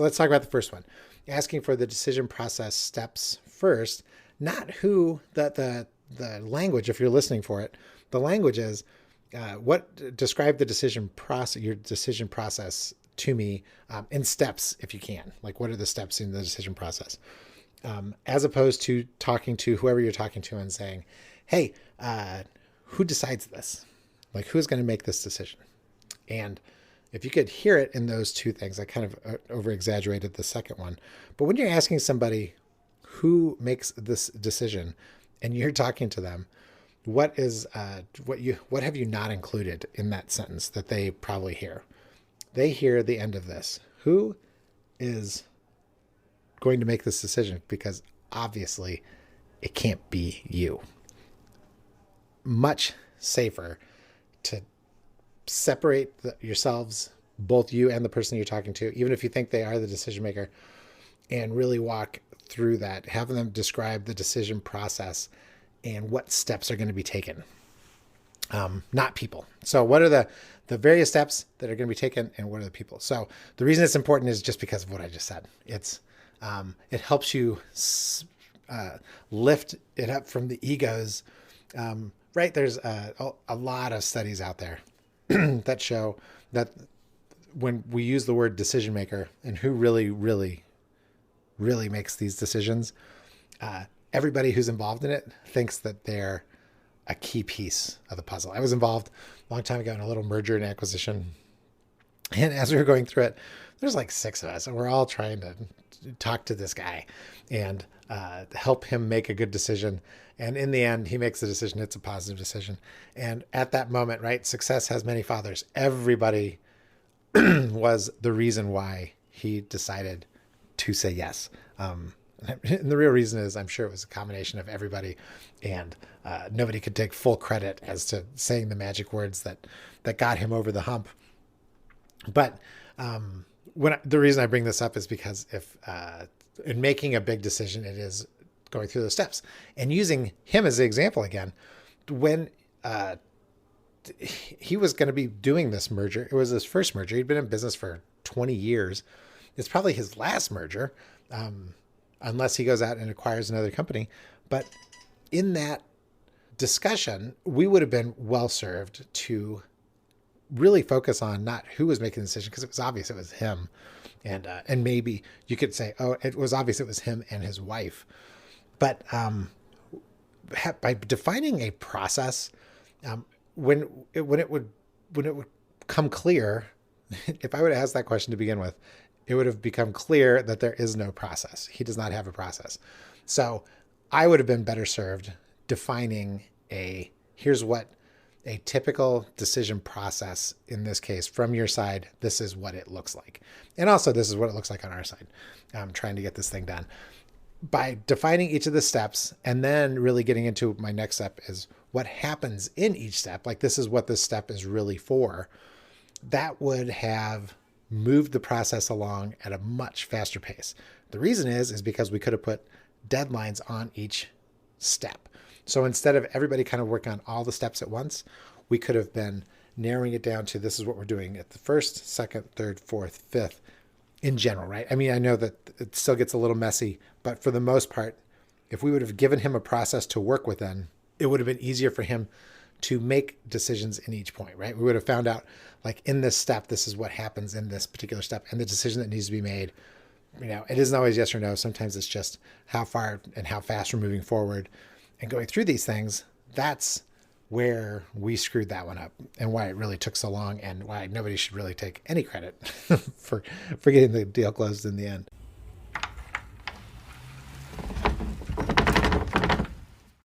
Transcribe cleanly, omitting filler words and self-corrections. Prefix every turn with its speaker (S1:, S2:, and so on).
S1: Let's talk about the first one. Asking for the decision process steps first, not who the language, if you're listening for it. The language is what describe the decision process, your decision process to me in steps, if you can. Like, what are the steps in the decision process? As opposed to talking to whoever you're talking to and saying, hey, who decides this? Like, who's going to make this decision? And if you could hear it in those two things, I kind of over exaggerated the second one. But when you're asking somebody who makes this decision and you're talking to them, what have you not included in that sentence that they probably hear? They hear the end of this. Who is going to make this decision? Because obviously it can't be you. Much safer to separate yourselves, both you and the person you're talking to, even if you think they are the decision maker, and really walk through that, having them describe the decision process and what steps are going to be taken. Not people. So what are the various steps that are going to be taken, and what are the people? So the reason it's important is just because of what I just said. It helps you lift it up from the egos. Right? There's a lot of studies out there that show that when we use the word decision maker and who really, really, really makes these decisions, everybody who's involved in it thinks that they're a key piece of the puzzle. I was involved a long time ago in a little merger and acquisition. And as we were going through it, there's like 6 of us, and we're all trying to talk to this guy and help him make a good decision. And in the end, he makes the decision. It's a positive decision. And at that moment, right, success has many fathers. Everybody was the reason why he decided to say yes. And the real reason is, I'm sure it was a combination of everybody, and nobody could take full credit as to saying the magic words that got him over the hump. But the reason I bring this up is because if in making a big decision, it is going through the steps. And using him as the example again, when he was going to be doing this merger, it was his first merger. He'd been in business for 20 years. It's probably his last merger, unless he goes out and acquires another company. But in that discussion, we would have been well served to really focus on not who was making the decision, because it was obvious it was him. And maybe you could say, oh, it was obvious it was him and his wife. But by defining a process, when it would come clear, if I would have asked that question to begin with, it would have become clear that there is no process. He does not have a process. So I would have been better served defining here's what a typical decision process, in this case, from your side, this is what it looks like. And also, this is what it looks like on our side. I'm trying to get this thing done. By defining each of the steps and then really getting into my next step is what happens in each step. Like, this is what this step is really for. That would have moved the process along at a much faster pace. The reason is because we could have put deadlines on each step. So instead of everybody kind of working on all the steps at once, we could have been narrowing it down to, this is what we're doing at the first, second, third, fourth, fifth in general, right? I mean, I know that it still gets a little messy, but for the most part, if we would have given him a process to work within, it would have been easier for him to make decisions in each point, right? We would have found out, like, in this step, this is what happens in this particular step, and the decision that needs to be made. It isn't always yes or no. Sometimes it's just how far and how fast we're moving forward. And going through these things, that's where we screwed that one up, and why it really took so long, and why nobody should really take any credit for getting the deal closed in the end.